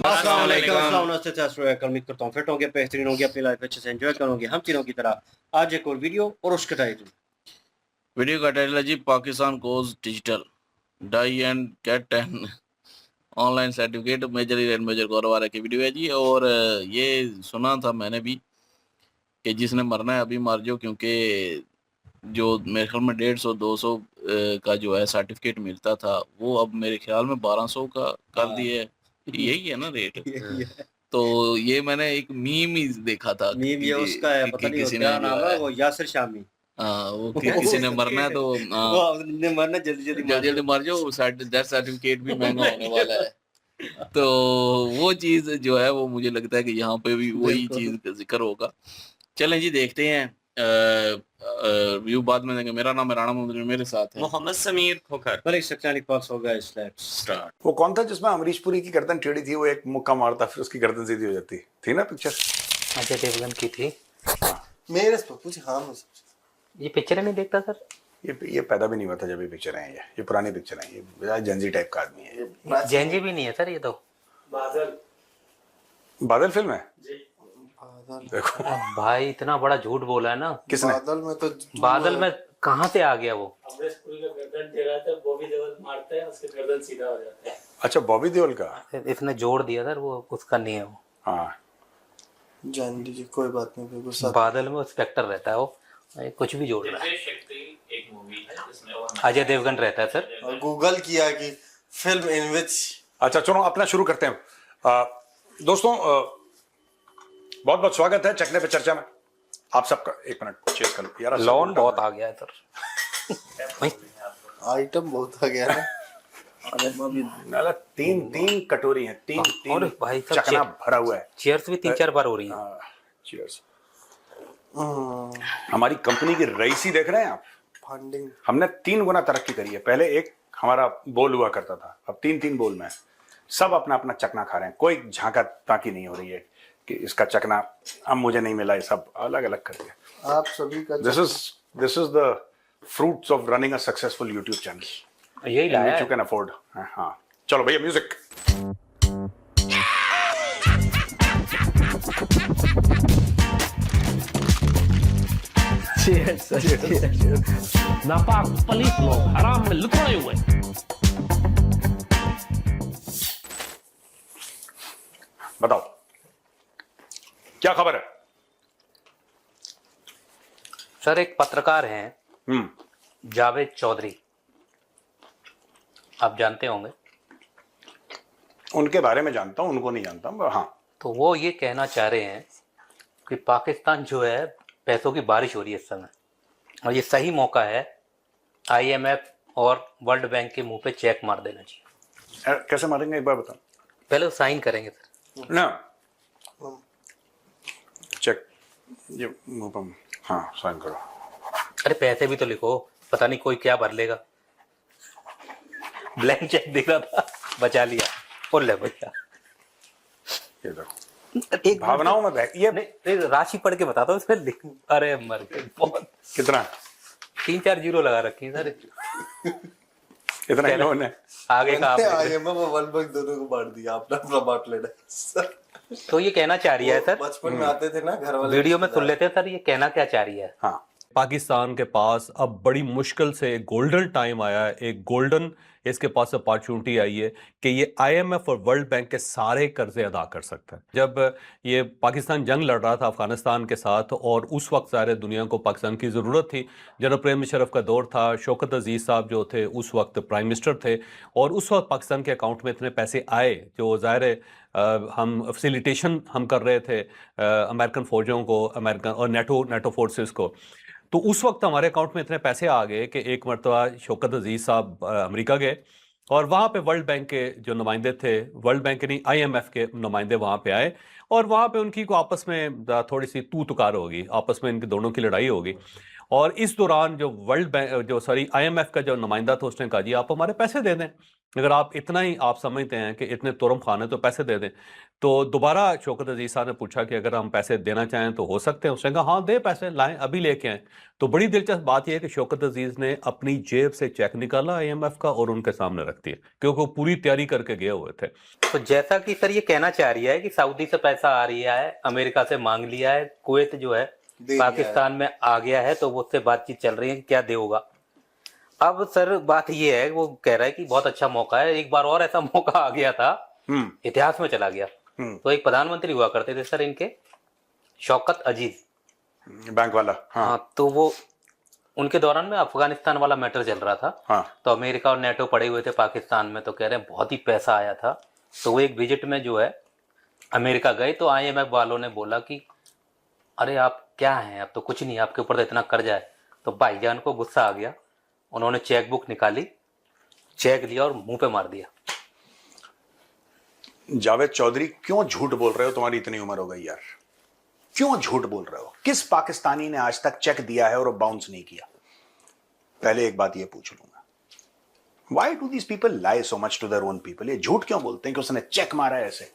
अस्सलाम वालेकुम, अस्सलाम वालेकुम। उम्मीद करता हूँ फिट होंगे, बेहतरीन होंगे, अपनी लाइफ अच्छे से एंजॉय करोगे हम तीनों की तरह। आज एक और वीडियो और उसका टाइटल। वीडियो का टाइटल है जी Pakistan goes digital, die and get an online certificate major and major गौरवारा की वीडियो है जी। और ये सुना था मैंने भी कि जिसने मरना है अभी मर जाओ, क्योंकि जो मेरे ख्याल में 150-200 का जो है सर्टिफिकेट मिलता था वो अब मेरे ख्याल में 1200 का कर दिए है। यही है ना रेट? तो ये मैंने एक मीम ही देखा था मीम ये उसका है, पता नहीं वो किसी क्या ने जो नाम है, है वो यासिर शामी। वो किसी ने मरना है तो वो आपने मरना जल्दी जल्दी जल्दी जल्दी मर जाओ, डेथ सर्टिफिकेट भी महंगा होने वाला है। तो वो चीज जो है वो मुझे लगता है कि यहाँ पे भी वही चीज का जिक्र होगा। चलें जी, देखते हैं व्यू बाद में देंगे। मेरा नाम है राणा मोहम्मद, मेरे साथ है मोहम्मद समीर खोखर। मलिक सक्सेना पास हो गया। Let's start. वो कौन था जिसमें अमरीश पुरी की गर्दन टेढ़ी थी, वो एक मुक्का मारता फिर उसकी गर्दन सीधी हो जाती थी ना पिक्चर? अजय देवगन की थी मेरे से कुछ। हाँ ये पिक्चर नहीं देखता सर। ये पैदा भी नहीं हुआ था जब ये पिक्चर है। ये पुरानी पिक्चर है, ये जेंजी टाइप का आदमी है। जेंजी भी नहीं है सर ये तो। बादल फिल्म है देखो भाई इतना बड़ा झूठ बोला है ना। किसने? बादल में तो बादल में कहाँ से आ गया वो? अमरीश पुरी का गर्दन टेढ़ा था, बॉबी देओल मारता है, उसका गर्दन सीधा हो जाता है। अच्छा, बॉबी देओल का। इसने जोड़ दिया सर, वो उसका नहीं है वो। हाँ जान लीजिए, कोई बात नहीं। गुस्सा बादल में इंस्पेक्टर रहता है वो, कुछ भी जोड़ रहा है। एक मूवी है जिसमें वो अजय देवगन रहता है सर। और गूगल किया कि फिल्म इन विच। अच्छा चलो अपना शुरू करते हैं। दोस्तों बहुत बहुत स्वागत है चखने पे चर्चा में आप सबका। एक मिनट चेक कर लो यार, लॉन बहुत आ गया है सर। आइटम बहुत आ गया है। नाला तीन कटोरी है, तीन भाई सब चखना भरा हुआ है। चेयर्स भी 3-4 बार हो रही है। चीयर्स। हमारी कंपनी की रईसी देख रहे हैं आप? फंडिंग हमने 3 गुना तरक्की करी है। पहले एक हमारा बोल हुआ करता था, अब 3 बोल में सब अपना अपना चकना खा रहे हैं। कोई झांका ताकी नहीं हो रही है कि इसका चकना अब मुझे नहीं मिला। ये सब अलग अलग कर दिया। आप सभी का this is the fruits of running a successful YouTube channel, यही लाया यू कैन अफोर्ड। हाँ चलो भैया म्यूजिक। नापाक पलीत लोग हराम में लुटाए हुए। बताओ क्या खबर है? सर एक पत्रकार हैं जावेद चौधरी, आप जानते होंगे। उनके बारे में जानता हूं, उनको नहीं जानता। हाँ तो वो ये कहना चाह रहे हैं कि पाकिस्तान जो है पैसों की बारिश हो रही है इस समय, और ये सही मौका है IMF और वर्ल्ड बैंक के मुंह पे चेक मार देना चाहिए। कैसे मारेंगे एक बार बताओ। पहले वो साइन करेंगे सर। ना चेक ये मुंह पर, हाँ साइन करो। अरे पैसे भी तो लिखो, पता नहीं कोई क्या भर लेगा। ब्लैंक चेक दिख रहा था, बचा लिया। और ले भैया ये देखो एक भावनाओं में बह ये नहीं, राशि पढ़ के बताता हूँ इसमें लिख। अरे मर गए बहुत। कितना 3-4 जीरो लगा रखी है सर। इतना इन्होंने आगे का आपने। IMF और वर्ल्ड बैंक दोनों को बांट दिया, अपना अपना बांट लेना सर। तो ये कहना चाह रही है सर, बचपन में आते थे ना घर वाले, वीडियो में सुन लेते हैं सर, ये कहना क्या चाह रही है। हाँ पाकिस्तान के पास अब बड़ी मुश्किल से गोल्डन टाइम आया है, एक गोल्डन इसके पास अपॉर्चुनिटी आई है कि ये IMF और वर्ल्ड बैंक के सारे कर्जे अदा कर सकता है। जब ये पाकिस्तान जंग लड़ रहा था अफगानिस्तान के साथ, और उस वक्त सारे दुनिया को पाकिस्तान की ज़रूरत थी। जनरल प्रेम मुशर्रफ का दौर था, शौकत अजीज़ साहब जो थे उस वक्त प्राइम मिनिस्टर थे, और उस वक्त पाकिस्तान के अकाउंट में इतने पैसे आए जो ज़ाहिर है हम फैसिलिटेशन हम कर रहे थे अमेरिकन फ़ौजों को, अमेरिकन और नेटो फोर्सेस को। तो उस वक्त हमारे अकाउंट में इतने पैसे आ गए कि एक मरतबा शौकत अजीज़ साहब अमेरिका गए, और वहाँ पे वर्ल्ड बैंक के जो नुमाइंदे थे, वर्ल्ड बैंक के नहीं IMF के नुमाइंदे वहाँ पे आए, और वहाँ पे उनकी को आपस में थोड़ी सी तू तुकार होगी, आपस में इनके दोनों की लड़ाई होगी। और इस दौरान जो वर्ल्ड बैंक जो सॉरी IMF का जो नुमाइंदा था उसने कहा जी आप हमारे पैसे दे दें, अगर आप इतना ही आप समझते हैं कि इतने तुरम खान है तो पैसे दे दें। तो दोबारा शौकत अजीज साहब ने पूछा कि अगर हम पैसे देना चाहें तो हो सकते हैं, उसने कहा हाँ दे पैसे लाएं अभी लेके आएं। तो बड़ी दिलचस्प बात यह है कि शौकत अजीज ने अपनी जेब से चेक निकाला IMF का और उनके सामने रख दिया, क्योंकि वो पूरी तैयारी करके गए हुए थे। तो जैसा कि सर ये कहना चाह रही है कि सऊदी से पैसा आ रहा है, अमेरिका से मांग लिया है, कुवैत जो है दे दिया पाकिस्तान में आ गया है, तो वो उससे बातचीत चल रही है कि क्या देगा। अब सर बात ये है, वो कह रहा है कि बहुत अच्छा मौका है, एक बार और ऐसा मौका आ गया था, इतिहास में चला गया। तो एक प्रधानमंत्री हुआ करते थे सर इनके, शौकत अजीज, बैंक वाला। हाँ, तो वो उनके दौरान में अफगानिस्तान वाला मैटर चल रहा था। हाँ। तो अमेरिका और नेटो पड़े हुए थे पाकिस्तान में, तो कह रहे हैं बहुत ही पैसा आया था। तो वो एक विजिट में जो है अमेरिका गए, तो IMF वालों ने बोला कि अरे आप क्या हैं, अब तो कुछ नहीं, आपके ऊपर तो इतना कर्जा है। तो भाईजान को गुस्सा आ गया, उन्होंने चेक बुक निकाली, चेक दिया और मुंह पे मार दिया। जावेद चौधरी क्यों झूठ बोल रहे हो? तुम्हारी इतनी उम्र हो गई यार, क्यों झूठ बोल रहे हो? किस पाकिस्तानी ने आज तक चेक दिया है और बाउंस नहीं किया? पहले एक बात ये पूछ लूंगा, why do these people lie so much to their own people? ये झूठ क्यों बोलते हैं कि उसने चेक मारा है? ऐसे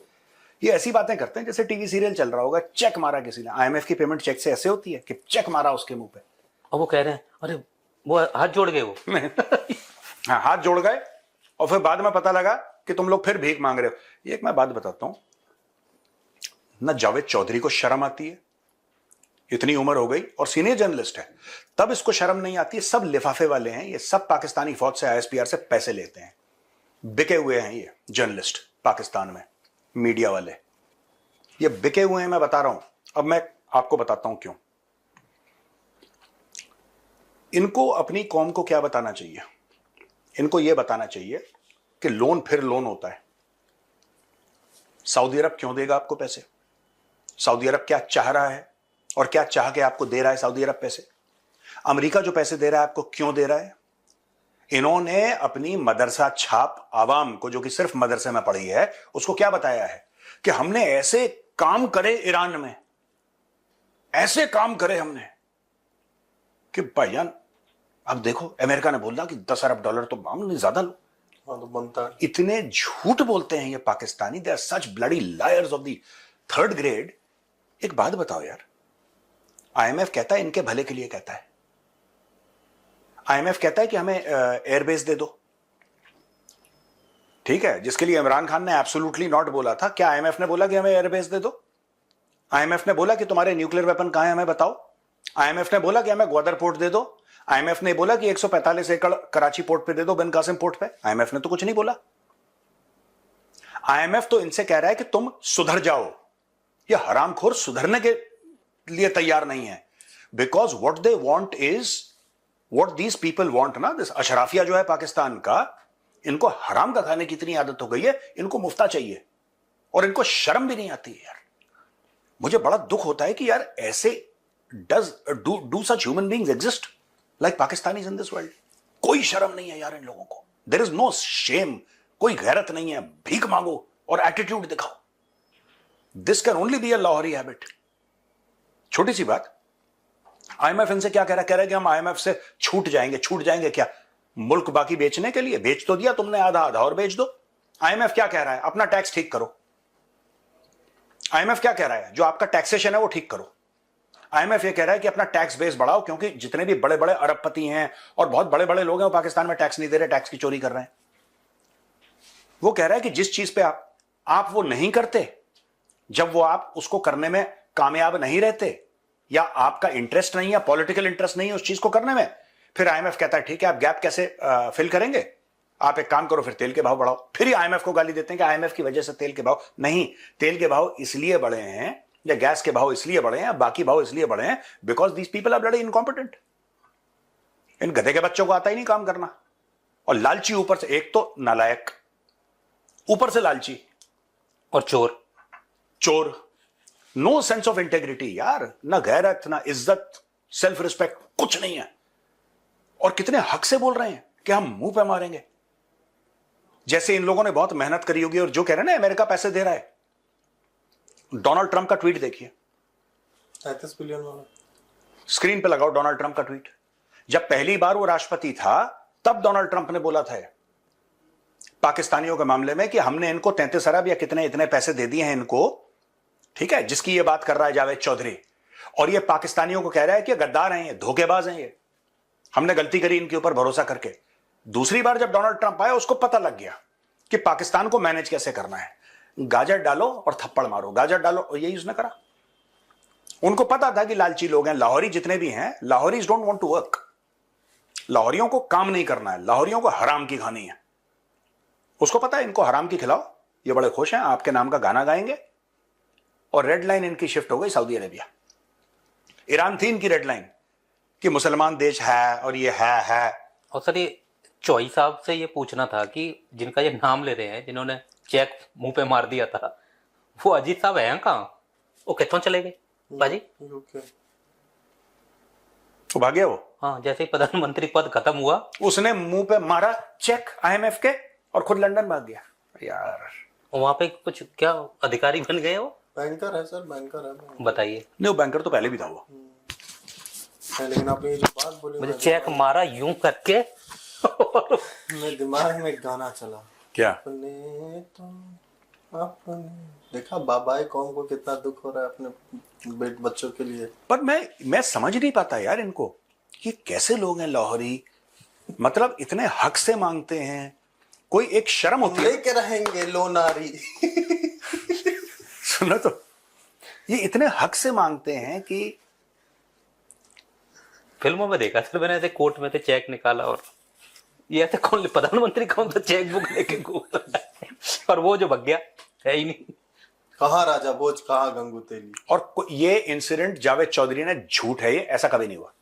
ये ऐसी बातें करते हैं जैसे टीवी सीरियल चल रहा होगा, चेक मारा किसी ने। IMF की पेमेंट चेक से ऐसे होती है कि चेक मारा उसके मुंह पे। और वो कह रहे हैं अरे वो हाथ जोड़ गए वो। हाँ, हाथ जोड़ गए और फिर बाद में पता लगा कि तुम लोग फिर भीख मांग रहे हो। ये एक मैं बात बताता हूं ना, जावेद चौधरी को शर्म आती है? इतनी उम्र हो गई और सीनियर जर्नलिस्ट है, तब इसको शर्म नहीं आती है? सब लिफाफे वाले हैं ये, सब पाकिस्तानी फौज से ISPR से पैसे लेते हैं, बिके हुए हैं ये जर्नलिस्ट पाकिस्तान में, मीडिया वाले ये बिके हुए हैं, मैं बता रहा हूं। अब मैं आपको बताता हूं क्यों। इनको अपनी कौम को क्या बताना चाहिए? इनको यह बताना चाहिए कि लोन फिर लोन होता है। सऊदी अरब क्यों देगा आपको पैसे? सऊदी अरब क्या चाह रहा है और क्या चाह के आपको दे रहा है सऊदी अरब पैसे? अमेरिका जो पैसे दे रहा है आपको क्यों दे रहा है? इन्होंने अपनी मदरसा छाप आवाम को, जो कि सिर्फ मदरसे में पढ़ी है, उसको क्या बताया है कि हमने ऐसे काम करे ईरान में, ऐसे काम करे हमने कि भाईजान अब देखो अमेरिका ने बोला कि 10 अरब डॉलर तो मामूली ज्यादा लो। हाँ, तो बनता है। इतने झूठ बोलते हैं ये Pakistani, they are such bloody liars of the third grade. एक बात बताओ यार, IMF कहता है इनके भले के लिए कहता है, IMF कहता है कि हमें एयरबेस दे दो, ठीक है, जिसके लिए इमरान खान ने एब्सोल्युटली नॉट बोला था। क्या IMF ने बोला कि हमें एयरबेस दे दो? IMF ने बोला कि तुम्हारे न्यूक्लियर वेपन कहां है हमें बताओ? IMF ने बोला कि हमें ग्वादर पोर्ट दे दो? IMF ने बोला कि 145 एकड़ कराची पोर्ट पे दे दो, बिन कासिम पोर्ट पे? IMF ने तो कुछ नहीं बोला। IMF तो इनसे कह रहा है कि तुम सुधर जाओ। ये हरामखोर सुधरने के लिए तैयार नहीं है, because what they want is what these people want ना। दिस अशराफिया जो है पाकिस्तान का, इनको हराम का खाने की इतनी आदत हो गई है, इनको मुफ्ता चाहिए और इनको शर्म भी नहीं आती है यार। मुझे बड़ा दुख होता है कि यार ऐसे do such human beings exist like Pakistanis in this world? कोई शर्म नहीं है यार इन लोगों को, देयर इज नो शेम, कोई गैरत नहीं है, भीख मांगो और एटीट्यूड दिखाओ। This can only be a Lahori habit. छोटी सी बात, IMF इनसे क्या कह रहा है? कह रहा है कि हम IMF से छूट जाएंगे। छूट जाएंगे क्या? मुल्क बाकी बेचने के लिए? बेच तो दिया तुमने आधा आधा, और बेच दो। IMF क्या कह रहा है? अपना टैक्स ठीक करो। IMF क्या कह रहा है? जो आपका टैक्सेशन है वो ठीक करो। IMF ये कह रहा है कि अपना टैक्स बेस बढ़ाओ, क्योंकि जितने भी बड़े बड़े अरबपति हैं और बहुत बड़े बड़े लोग हैं वो पाकिस्तान में टैक्स नहीं दे रहे, टैक्स की चोरी कर रहे हैं। वो कह रहा है कि जिस चीज पे आप वो नहीं करते, जब वो आप उसको करने में कामयाब नहीं रहते, या आपका इंटरेस्ट नहीं है, पॉलिटिकल इंटरेस्ट नहीं है उस चीज को करने में, फिर IMF कहता है ठीक है, आप गैप कैसे फिल करेंगे? आप एक काम करो, फिर तेल के भाव बढ़ाओ। फिर IMF को गाली देते हैं कि IMF की वजह से तेल के भाव नहीं, तेल के भाव इसलिए बढ़े हैं या गैस के भाव इसलिए बढ़े हैं, बाकी भाव इसलिए बढ़े हैं because these people are bloody incompetent. इन गधे के बच्चों को आता ही नहीं काम करना, और लालची ऊपर से, एक तो नालायक, ऊपर से लालची और चोर। नो सेंस ऑफ इंटेग्रिटी यार, ना गैरत, ना इज्जत, सेल्फ रिस्पेक्ट, कुछ नहीं है। और कितने हक से बोल रहे हैं कि हम मुंह पे मारेंगे, जैसे इन लोगों ने बहुत मेहनत करी होगी। और जो कह रहे हैं ना अमेरिका पैसे दे रहा है, डोनाल्ड ट्रंप का ट्वीट देखिए, 35 बिलियन वाला स्क्रीन पे लगाओ डोनाल्ड ट्रंप का ट्वीट। जब पहली बार वो राष्ट्रपति था तब डोनाल्ड ट्रंप ने बोला था पाकिस्तानियों के मामले में कि हमने इनको 33 अरब या कितने इतने पैसे दे दिए हैं इनको, ठीक है, जिसकी ये बात कर रहा है जावेद चौधरी, और ये पाकिस्तानियों को कह रहा है कि गद्दार हैं, ये धोखेबाज हैं, ये हमने गलती करी इनके ऊपर भरोसा करके। दूसरी बार जब डोनाल्ड ट्रंप आया उसको पता लग गया कि पाकिस्तान को मैनेज कैसे करना है, गाजर डालो और थप्पड़ मारो, गाजर डालो, और यही उसने करा। उनको पता था कि लालची लोग हैं, लाहौरी जितने भी हैं, लाहौरीज डोंट वांट टू वर्क, लाहौरियों को काम नहीं करना है, लाहौरियों को हराम की खानी है। उसको पता है इनको हराम की खिलाओ, ये बड़े खुश हैं, आपके नाम का गाना गाएंगे, और रेड लाइन इनकी शिफ्ट हो गई सऊदी अरेबिया। ईरान थी इनकी रेड लाइन कि मुसलमान देश है और ये है। और सर ये चौई साहब से ये पूछना था कि जिनका ये नाम ले रहे हैं, जिन्होंने चेक मुंह पे मार दिया था, वो अजीत साहब हैं कहाँ? वो कितों चले गए बाजी? यूके। वो भागे वो, हाँ, जैसे ही प्रधानमंत्री पद खत्म हुआ उसने मुंह पे मारा चेक IMF के और खुद लंदन भाग गया। यार वहां पे कुछ क्या अधिकारी बन गए हो? बैंकर है सर, बैंकर है। बताइए। नहीं, वो बैंकर तो पहले भी था वो। लेकिन आपने ये जो बात बोली, मुझे चेक मारा यूं करके मेरे दिमाग में एक गाना चला, क्या? अपने तो अपने। देखा बाबाए कौम को कितना दुख हो रहा है अपने बच्चों के लिए। पर मैं समझ नहीं पाता यार इनको, कि कैसे लोग हैं लाहौरी, मतलब इतने हक से मांगते हैं, कोई एक शर्म होती है। लेके रहेंगे लोनारी। सुनो तो, ये इतने हक से मांगते हैं कि फिल्मों में देखा सर मैंने, ऐसे कोर्ट में से चेक निकाला और ये ऐसे कौन, प्रधानमंत्री कौन सा चेक बुक लेके घूम रहा है, और वो जो भग गया है ही नहीं। कहाँ राजा भोज, कहाँ गंगू तेली। और ये इंसिडेंट जावेद चौधरी ने झूठ है, ये ऐसा कभी नहीं हुआ।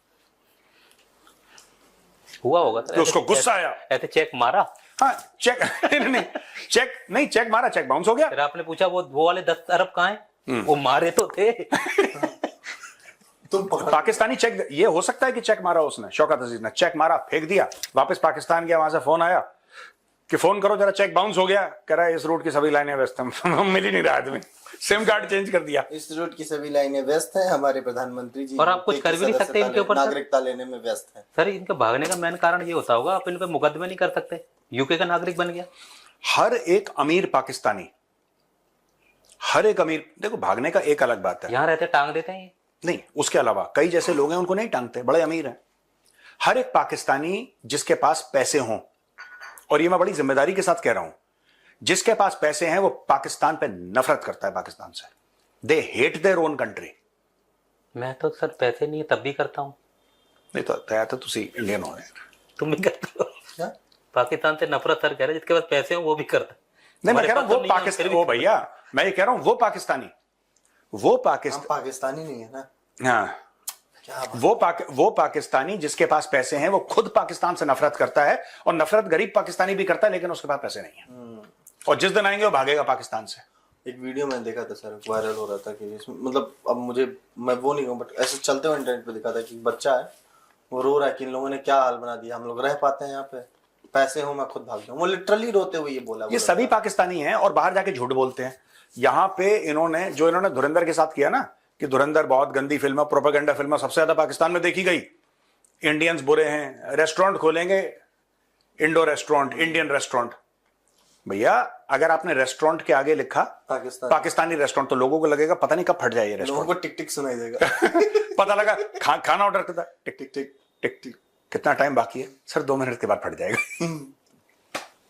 हुआ होगा सर, तो उसको गुस्सा आया, ऐसे चेक मारा। हाँ चेक नहीं, चेक मारा, चेक बाउंस हो गया। फिर आपने पूछा वो वाले 10 अरब कहाँ हैं? वो मारे तो थे। तुम पकड़। पाकिस्तानी चेक, ये हो सकता है कि चेक मारा उसने, शौकत अजीज ने चेक मारा, फेंक दिया, वापस पाकिस्तान गया, वहां से फोन आया कि फोन करो जरा, चेक बाउंस हो गया, कह रहा है इस रूट की सभी लाइनें व्यस्त हैं। मिल ही नहीं रहा आदमी, सिम कार्ड चेंज कर दिया। इस रूट की सभी लाइनें व्यस्त हैं, हमारे प्रधानमंत्री जी और आप कुछ कर भी नहीं सकते इनके ऊपर सर। नागरिकता लेने में व्यस्त हैं। सर इनके भागने का मेन कारण ये होता होगा, आप इन पे मुकदमे नहीं कर सकते, यूके का नागरिक बन गया। हर एक अमीर पाकिस्तानी, हर एक अमीर, देखो भागने का एक अलग बात है, यहाँ रहते टांग देते हैं ये। नहीं उसके अलावा कई जैसे लोग हैं उनको नहीं टांगते, बड़े अमीर हैं। हर एक पाकिस्तानी जिसके पास पैसे हों, और ये मैं बड़ी जिम्मेदारी के साथ कह रहा हूं, जिसके पास पैसे हैं वो पाकिस्तान पे नफरत करता है, पाकिस्तान से। They hate their own country. मैं तो सर पैसे नहीं है तब भी करता हूँ। नहीं तो तया तो तुसी इंडियन हो रहे हैं। तुम भी करते हो क्या? पाकिस्तान से नफरत सर कह रहे, जिसके पास पैसे हो वो भी करता है। नहीं मैं कह रहा हूं वो हमारे पास तो नहीं है, पाकिस्तान, फिर वो भी- भैया मैं ये कह रहा हूं वो पाकिस्तानी, वो हम पाकिस्तान, पाकिस्तानी नहीं है ना। हाँ क्या बात। वो पाकिस्तानी जिसके पास पैसे हैं वो खुद पाकिस्तान से नफरत करता है, और नफरत गरीब पाकिस्तानी भी करता है, लेकिन उसके पास पैसे नहीं है, और जिस दिन आएंगे वो भागेगा पाकिस्तान से। एक वीडियो मैंने देखा था सर, वायरल हो रहा था कि इसमें मतलब, अब मैं वो नहीं हूँ, बट ऐसे चलते हुए इंटरनेट पे दिखा था कि बच्चा है, वो रो रहा है कि इन लोगों ने क्या हाल बना दिया, हम लोग रह पाते हैं यहाँ पे, पैसे हो मैं खुद भाग जाऊँ। वो लिटरली रोते हुए ये बोला। ये सभी पाकिस्तानी हैं और बाहर जाके झूठ बोलते हैं। यहाँ पे इन्होंने धुरंधर के साथ किया ना, कि धुरंधर बहुत गंदी फिल्म है, प्रोपेगेंडा फिल्म है, सबसे ज्यादा पाकिस्तान में देखी गई, इंडियंस बुरे हैं, रेस्टोरेंट खोलेंगे, इंडो रेस्टोरेंट, इंडियन रेस्टोरेंट। भैया अगर आपने रेस्टोरेंट के आगे लिखा पाकिस्तानी रेस्टोरेंट, तो लोगों को लगेगा पता नहीं कब फट जाए ये लोगों रेस्टोरेंट। को टिक टिक सुनाई देगा। पता लगा खाना ऑर्डर करता, टिक टिक टिक टिक टिक, कितना टाइम बाकी है सर? 2 मिनट के बाद फट जाएगा।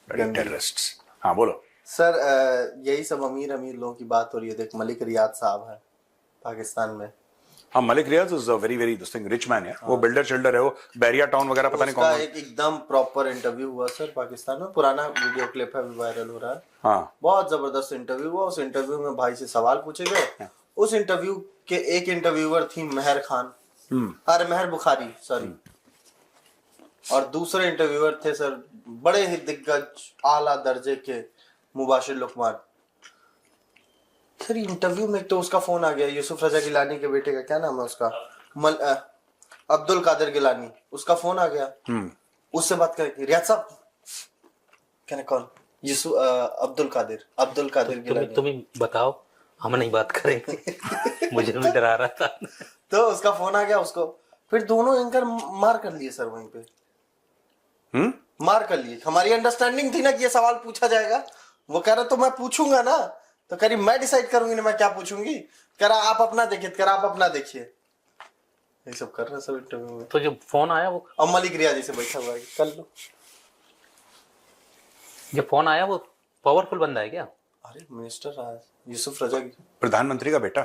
टेररिस्ट्स। हाँ बोलो सर, यही सब अमीर अमीर लोगों की बात हो रही है। देख मलिक रियाद साहब है पाकिस्तान में। हाँ, Malik Riaz is a very very rich man है। वो बिल्डर शिल्डर है, वो बैरिया टाउन वगैरह पता नहीं कौन। उसका एक एकदम प्रॉपर इंटरव्यू हुआ सर पाकिस्तान में, पुराना वीडियो क्लिप है, वायरल हो रहा है। हाँ, बहुत जबरदस्त इंटरव्यू हुआ। उस इंटरव्यू में भाई से सवाल पूछे गए। उस इंटरव्यू के एक इंटरव्यूअर थी महर खान, अरे महर बुखारी सॉरी, और दूसरे इंटरव्यूअर थे सर बड़े ही दिग्गज आला दर्जे के मुबाशिर लुकमान। सर इंटरव्यू में तो उसका फोन आ गया, यूसुफ रजा गिलानी के बेटे का क्या नाम है उसका, अब्दुल कादिर गिलानी, उसका फोन आ गया। उससे बात करेंगे, रियाज साहब क्या कौन, यूसुफ अब्दुल कादिर गिलानी। तुम ही बताओ, हम नहीं बात करेंगे। मुझे भी डरा रहा था। तो उसका फोन आ गया उसको, फिर दोनों एंकर मार कर लिए सर वहीं पे। मार कर लिए। हमारी अंडरस्टैंडिंग थी ना कि ये सवाल पूछा जाएगा। वो कह रहा तो मैं पूछूंगा ना, तो कह रही मैं डिसाइड करूंगी ना मैं क्या पूछूंगी। कह रहा आप अपना देखिए, कह रहा आप अपना देखिए। ये सब कर रहे हैं सब इंटरव्यू में। तो जो फोन आया वो अब मलिक रियाजी से बैठा हुआ है, कर लो। जो फोन आया वो पावरफुल बंदा है क्या? अरे मिनिस्टर रहा है यूसुफ रजा, प्रधानमंत्री का बेटा।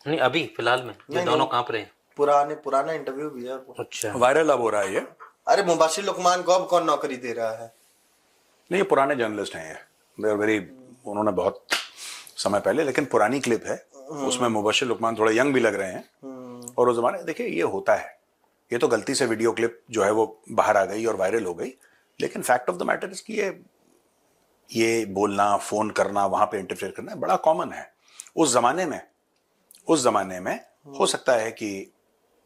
नहीं अभी फिलहाल में जो दोनों कांप रहे हैं। पुराना इंटरव्यू भी है। अच्छा वायरल अब हो रहा है ये। अरे मुबाशिर लुकमान को अब कौन नौकरी दे रहा है? नहीं, ये पुराने जर्नलिस्ट हैं ये। दे आर वेरी, उन्होंने बहुत समय पहले, लेकिन पुरानी क्लिप है। उसमें मुबशिर लुकमान थोड़ा यंग भी लग रहे हैं। और उस जमाने देखिए ये होता है, ये तो गलती से वीडियो क्लिप जो है वो बाहर आ गई और वायरल हो गई। लेकिन fact of the matter is कि ये बोलना, फोन करना, वहां पे इंटरफेयर करना बड़ा कॉमन है। उस जमाने में हो सकता है कि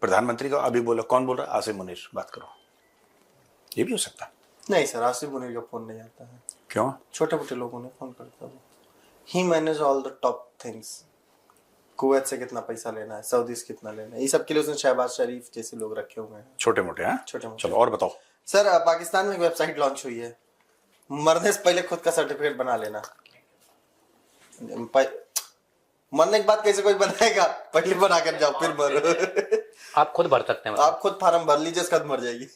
प्रधानमंत्री का अभी बोला, कौन बोल रहा है? आसिम मुनीर, बात करो। ये भी हो सकता है। नहीं सर, आसिम मुनीर का फोन नहीं आता है। क्यों? छोटे मोटे लोगों ने फोन करता है। He manage all the top things. Kuwait से कितना पैसा लेना है, सऊदी से कितना लेना है, ये सब के लिए उसने शहबाज शरीफ जैसे लोग रखे हुए हैं। छोटे मोटे हैं। छोटे मोटे। चलो और बताओ सर, पाकिस्तान में एक वेबसाइट लॉन्च हुई है। मरने से पहले खुद का सर्टिफिकेट बना लेना। मरने के बाद कैसे कोई बनाएगा? पहले बना कर जाओ फिर मरो। आप खुद भर सकते हैं। आप खुद फार्म भर लीजिए, इसके बाद मर जाएगी।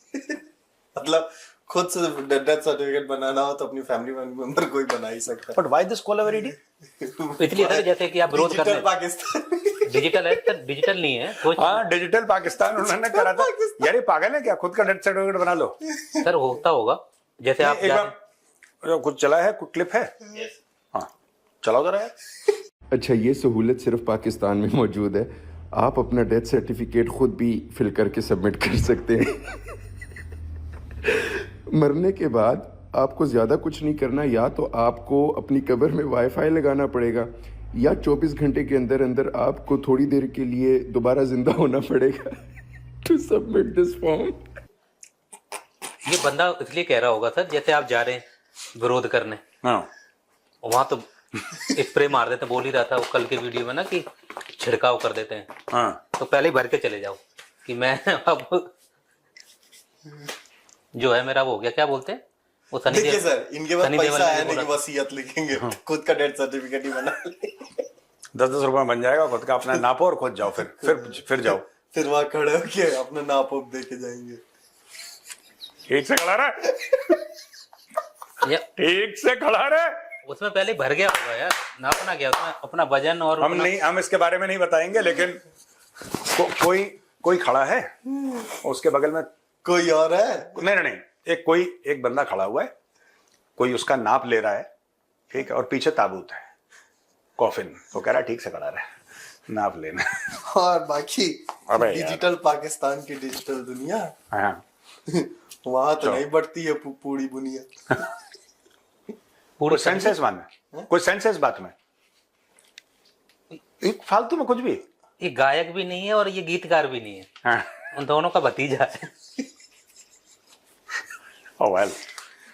मतलब खुद से डेथ सर्टिफिकेट बनाना हो तो अपनी फैमिली मेंबर कोई बना ही सकता है। बट व्हाई दिस कोलावेरिटी? इसलिए सर जैसे कि आप विरोध कर रहे हैं। पाकिस्तान डिजिटल है सर, डिजिटल नहीं है तो हाँ, डिजिटल पाकिस्तान उन्होंने करा था। यार ये पागल है क्या? खुद का डेथ सर्टिफिकेट बना लो। सर होता होगा जैसे आप एक बार कुछ चला है, कुछ क्लिप है? हाँ चलाओ जरा यार। अच्छा, ये सहूलत सिर्फ पाकिस्तान में मौजूद है। आप अपना डेथ सर्टिफिकेट खुद भी फिल करके सबमिट कर सकते हैं। मरने के बाद आपको ज़्यादा कुछ नहीं करना, या तो आपको अपनी कब्र में वाईफाई लगाना पड़ेगा, या 24 घंटे के अंदर अंदर आपको थोड़ी देर के लिए दोबारा जिंदा होना पड़ेगा टू सबमिट दिस फॉर्म। ये बंदा इसलिए कह रहा होगा सर जैसे आप जा रहे हैं विरोध करने, वहां तो स्प्रे मार देते, बोल ही रहा था वो कल के वीडियो में ना कि छिड़काव कर देते हैं। हाँ। तो पहले ही भर के चले जाओ कि मैं अब जो है मेरा वो हो गया, क्या बोलते हैं वो सनी देखिए सर, इनके पास पैसा है नहीं कि बोला वसीयत लिखेंगे। खुद का डेथ सर्टिफिकेट ही बना ले। 10-10 रुपए में बन जाएगा। खुद का अपना नापो और खुद जाओ, फिर जाओ। फिर वहां खड़े होके अपना नाप दे के जाएंगे। ठीक से खड़ा रहे, या ठीक से खड़ा रहे। उसमें पहले भर गया होगा यार, नापना गया उसमें अपना वजन और हम इसके बारे में नहीं बताएंगे, लेकिन कोई खड़ा है, उसके बगल में कोई और है। नहीं, एक बंदा खड़ा हुआ है, कोई उसका नाप ले रहा है, ठीक है, और पीछे ताबूत है, कॉफिन। वो कह रहा है ठीक से खड़ा रहे, नाप लेना। और बाकी डिजिटल पाकिस्तान की डिजिटल दुनिया, हाँ। वहां तो नहीं बढ़ती है पूरी बुनिया। कोई सेंस है इस बात में? कोई सेंस है इस बात में? एक फालतू में कुछ भी। ये गायक भी नहीं है और ये गीतकार भी नहीं है। हाँ। उन दोनों का भतीजा है। Oh well.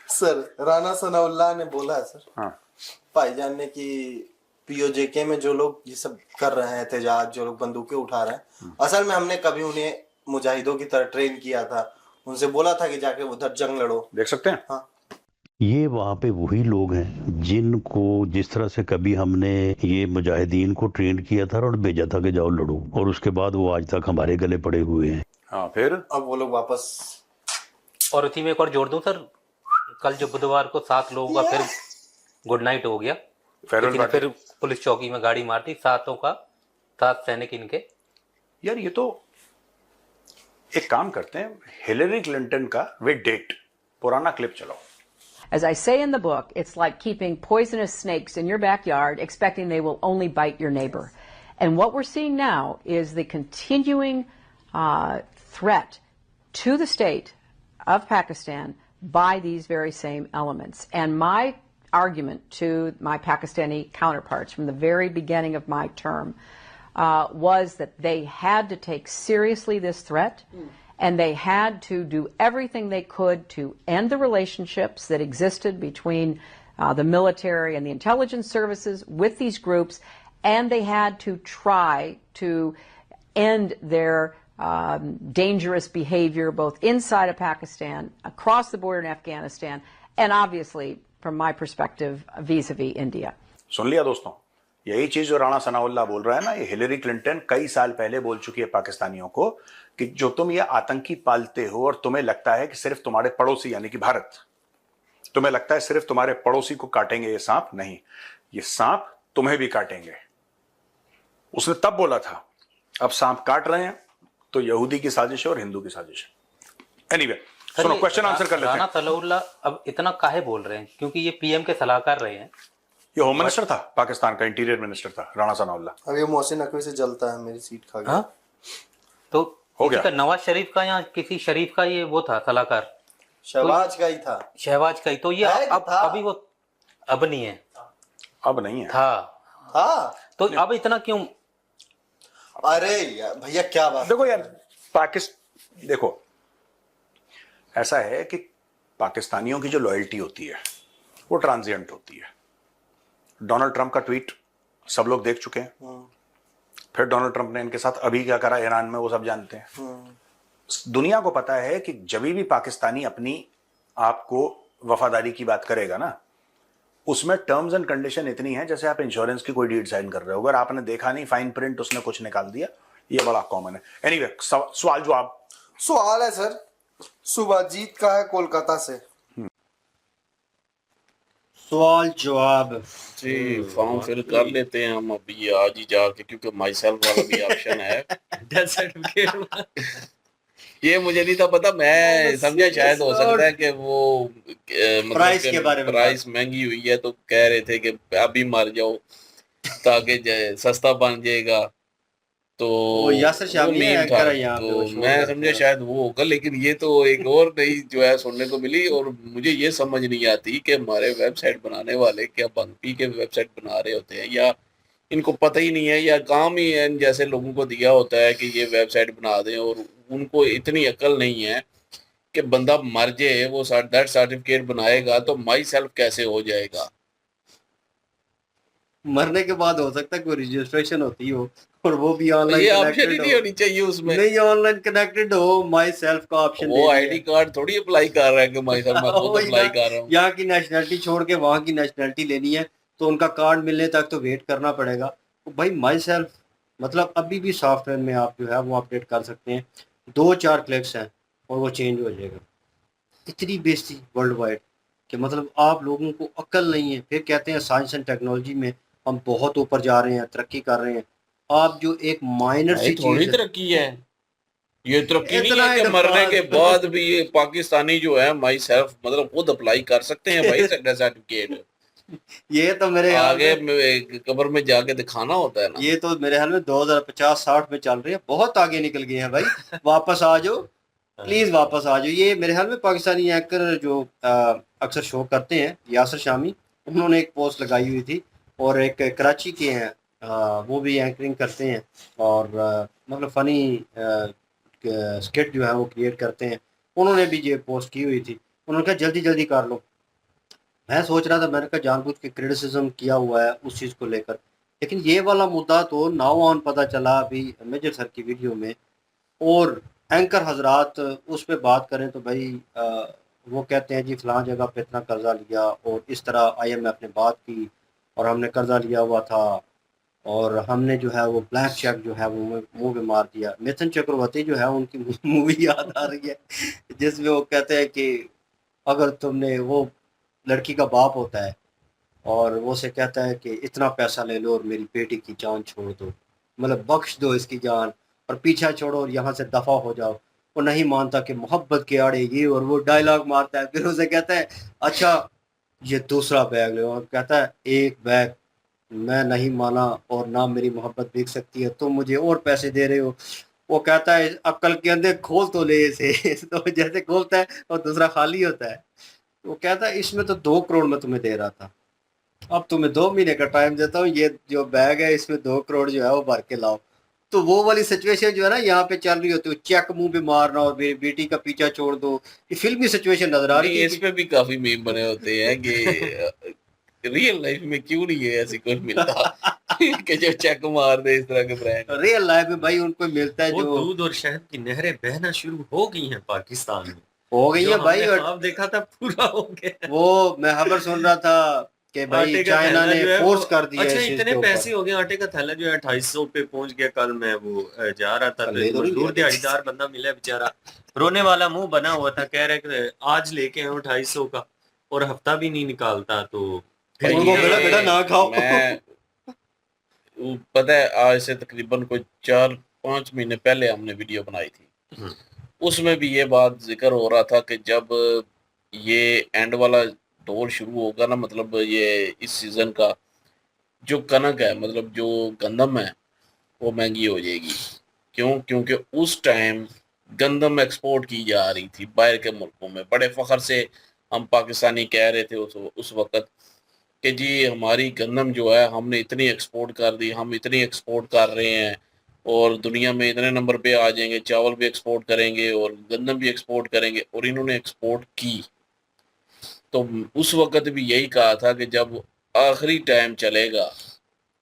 Sir, Rana Sanaullah ने बोला है सर, हाँ। भाईजान ने कि पीओजेके में जो लोग ये सब कर रहे हैं एहतजाज, जो लोग बंदूकें उठा रहे हैं, असल में हमने कभी उन्हें मुजाहिदों की तरह ट्रेन किया था। उनसे बोला था कि जाके उधर जंग लड़ो। देख सकते हैं। हाँ। ये वहाँ पे वही लोग हैं जिनको जिस तरह से कभी हमने ये मुजाहिदीन को ट्रेन किया था और भेजा था कि जाओ लड़ो, और उसके बाद वो आज तक हमारे गले पड़े हुए हैं। हाँ, फिर अब वो लोग वापस। और इसी में एक और जोड़ दूं सर, कल जो बुधवार को 7 लोगों का फिर गुड नाइट हो गया, लेकिन फिर पुलिस चौकी में गाड़ी मारती 7 सैनिक इनके। यार ये तो एक काम करते हैं, हिलरी क्लिंटन का वे डेट पुराना क्लिप चलाओ। As I say in the book, it's like keeping poisonous snakes in your backyard, expecting they will only bite your neighbor. And what we're seeing now is the continuing threat to the state of Pakistan by these very same elements. And my argument to my Pakistani counterparts from the very beginning of my term was that they had to take seriously this threat. And they had to do everything they could to end the relationships that existed between the military and the intelligence services with these groups, and they had to try to end their dangerous behavior both inside of Pakistan, across the border in Afghanistan, and obviously, from my perspective, vis-a-vis India. सुन लिया दोस्तों, यही चीज जो राणा सनाउल्लाह बोल रहा है ना, ये हिलरी क्लिंटन कई साल पहले बोल चुकी है पाकिस्तानियों को कि जो तुम ये आतंकी पालते हो और तुम्हें लगता है कि सिर्फ तुम्हारे पड़ोसी यानी कि भारत, तुम्हें लगता है सिर्फ तुम्हारे पड़ोसी को काटेंगे ये सांप, नहीं, ये सांप तुम्हें भी काटेंगे। उसने तब बोला था, अब सांप काट रहे हैं तो यहूदी की साजिश है और हिंदू की साजिश है। एनीवे, सुनो, क्वेश्चन आंसर कर लेते हैं। राणा सनाउल्लाह अब इतना काहे बोल रहे हैं? क्योंकि ये पीएम के सलाहकार रहे हैं। ये होम मिनिस्टर था, पाकिस्तान का इंटीरियर मिनिस्टर था राणा सनाउल्लाह। अब ये मोहसिन नकवी से जलता है, मेरी सीट खा गया। हाँ? तो हो गया। नवाज शरीफ का या किसी शरीफ का ये वो था सलाहकार, शहबाज का ही था। शहबाज का ही। तो ये अब अभी वो अब नहीं है, अब नहीं है, था। तो अब इतना क्यों? अरे यार भैया क्या बात। देखो यार, देखो ऐसा है कि पाकिस्तानियों की जो लॉयल्टी होती है वो ट्रांजिएंट होती है। डोनाल्ड ट्रंप का ट्वीट सब लोग देख चुके हैं, फिर डोनाल्ड ट्रंप ने इनके साथ अभी क्या करा ईरान में वो सब जानते हैं। दुनिया को पता है कि जब भी पाकिस्तानी अपनी आपको वफादारी की बात करेगा ना, उसमें टर्म्स एंड कंडीशन इतनी है जैसे आप इंश्योरेंस की कोई डीड साइन कर रहे हो। अगर आपने देखा नहीं, फाइन प्रिंट उसने कुछ निकाल दिया, ये बड़ा कॉमन है। एनीवे, सवाल जवाब। सवाल है सर, सुभाजीत का है कोलकाता से। सवाल जवाब जी, फॉर्म फिल कर लेते हैं हम अभी आज ही जाके, क्योंकि माई सेल्फ वाला भी ऑप्शन है। डेथ सर्टिफिकेट ये मुझे नहीं था पता, मैं समझा शायद हो सकता है कि वो प्राइस के बारे में, प्राइस महंगी हुई है तो कह रहे थे कि अभी मर जाओ ताकि सस्ता बन जाएगा। तो वो यासर शामी है था, यहाँ पे, तो मैं समझा शायद वो होगा, लेकिन ये तो एक और नई जो है सुनने को मिली। और मुझे ये समझ नहीं आती कि हमारे वेबसाइट बनाने वाले क्या बंद के वेबसाइट बना रहे होते हैं, या इनको पता ही नहीं है, या काम ही इन जैसे लोगों को दिया होता है कि ये वेबसाइट बना दें, और उनको इतनी अकल नहीं है कि बंदा मर जाए वो डेथ सर्टिफिकेट बनाएगा तो माई सेल्फ कैसे हो जाएगा। मरने के बाद हो सकता है कोई रजिस्ट्रेशन होती हो, और वो भी ऑनलाइन ये ऑप्शन ही नहीं होनी चाहिए उसमें। नहीं, ऑनलाइन कनेक्टेड हो, माई सेल्फ का ऑप्शन। वो आईडी कार्ड थोड़ी अप्लाई कर रहा है कि माई सेल्फ मैं खुद अप्लाई कर रहा हूँ। यहाँ की नेशनलिटी छोड़ के वहाँ की नेशनलिटी लेनी है तो उनका कार्ड मिलने तक तो वेट करना पड़ेगा। तो भाई माई सेल्फ मतलब अभी भी सॉफ्टवेयर में आप जो है वो अपडेट कर सकते हैं, 2-4 क्लिक्स हैं और वो चेंज हो जाएगा। इतनी बेइज्जती वर्ल्ड वाइड कि मतलब आप लोगों को अक्ल नहीं है। फिर कहते हैं साइंस एंड टेक्नोलॉजी में हम बहुत ऊपर जा रहे हैं, तरक्की कर रहे हैं। आप जो एक माइनर सी थोड़ी चीज तरक्की है, ये तरक्की नहीं है कि मरने के बाद भी ये पाकिस्तानी जो है माई सेल्फ मतलब खुद अप्लाई कर सकते हैं भाई सर्टिफिकेट। ये तो मेरे आगे कब्र में जाके दिखाना होता है ना। ये तो मेरे ख्याल में 2050-60 में चल रही है, बहुत आगे निकल गए हैं भाई। वापस आ जाओ प्लीज, वापस आ जाओ। ये मेरे ख्याल में पाकिस्तानी एंकर जो अक्सर शो करते हैं, यासर शामी, उन्होंने एक पोस्ट लगाई हुई थी, और एक कराची के हैं वो भी एंकरिंग करते हैं और मतलब फ़नी स्किट जो है वो क्रिएट करते हैं। उन्होंने भी ये पोस्ट की हुई थी। उन्होंने कहा जल्दी जल्दी कर लो। मैं सोच रहा था, मैंने कहा जानबूझ के क्रिटिसिज्म किया हुआ है उस चीज़ को लेकर, लेकिन ये वाला मुद्दा तो नाउ ऑन पता चला अभी मेजर सर की वीडियो में। और एंकर हजरात उस पर बात करें तो भाई वो कहते हैं जी फ़लाँ जगह पे इतना कर्जा लिया और इस तरह IMF ने बात की और हमने कर्जा लिया हुआ था और हमने जो है वो ब्लैंक चेक जो है वो मुंह पे मार दिया। मिथुन चक्रवर्ती जो है उनकी मूवी याद आ रही है जिसमें वो कहते हैं कि अगर तुमने, वो लड़की का बाप होता है और वो से कहता है कि इतना पैसा ले लो और मेरी बेटी की जान छोड़ दो, मतलब बख्श दो इसकी जान और पीछा छोड़ो और यहाँ से दफ़ा हो जाओ। वो नहीं मानता कि मोहब्बत के आड़े ये, और वो डायलॉग मारता है। फिर उसे कहता है अच्छा ये दूसरा बैग ले, और कहता है एक बैग मैं नहीं माना और ना मेरी मोहब्बत बिक सकती है, तुम मुझे और पैसे दे रहे हो। वो कहता है अक्ल के अंदर खोल तो ले इसे तो जैसे खोलता है और दूसरा खाली होता है। वो कहता है इसमें तो 2 करोड़ में तुम्हें दे रहा था, अब तुम्हें 2 महीने का टाइम देता हूँ, ये जो बैग है इसमें 2 करोड़ जो है वो भर के लाओ। तो वो वाली सिचुएशन जो है ना यहाँ पे चल रही होती है, चेक मुंह पे मारना और मेरी बेटी का पीछा छोड़ दो, ये फिल्मी सिचुएशन नजर आ रही है। इस पे भी काफी मीम बने होते हैं कि रियल लाइफ में क्यों नहीं है ऐसी कुछ मिलता। कि जो चेक मार दे इस तरह के ब्रांड। रियल लाइफ में भाई उनको मिलता है वो जो दूध और शहद की नहरें बहना शुरू हो गई हैं पाकिस्तान में। हो गई जो है भाई। हमने और ख्वाब देखा था पूरा हो गया। वो मैं खबर सुन रहा था कि भाई आटे का चाइना थैला ने जो है फोर्स वो, कर दिया अच्छा इस चीज इतने के ऊपर। पैसे हो गए, आटे का थैला जो है 250 पे पहुंच गया। कल मैं वो जा रहा था तो ले एक तो नहीं मजदूर लिया। दिहाड़ीदार बंदा मिला बेचारा, रोने वाला मुंह बना हुआ था, कह रहे कि आज लेके आए 250 का और हफ्ता भी नहीं निकालता। तो फिर उनको ये- बोला बेटा ना खाओ। मैं वो पता है आज से तकरीबन कोई 4-5 महीने पहले हमने वीडियो बनाई थी, उसमें भी ये बात जिक्र हो रहा था कि जब ये एंड वाला दौर शुरू होगा ना, मतलब ये इस सीजन का जो कनक है, मतलब जो गंदम है, वो महंगी हो जाएगी। क्यों? क्योंकि उस टाइम गंदम एक्सपोर्ट की जा रही थी बाहर के मुल्कों में। बड़े फख्र से हम पाकिस्तानी कह रहे थे उस वक्त कि जी हमारी गंदम जो है हमने इतनी एक्सपोर्ट कर दी, हम इतनी एक्सपोर्ट कर रहे हैं और दुनिया में इतने नंबर पे आ जाएंगे, चावल भी एक्सपोर्ट करेंगे और गंदम भी एक्सपोर्ट करेंगे, और इन्होंने एक्सपोर्ट की। तो उस वक्त भी यही कहा था कि जब आखिरी टाइम चलेगा,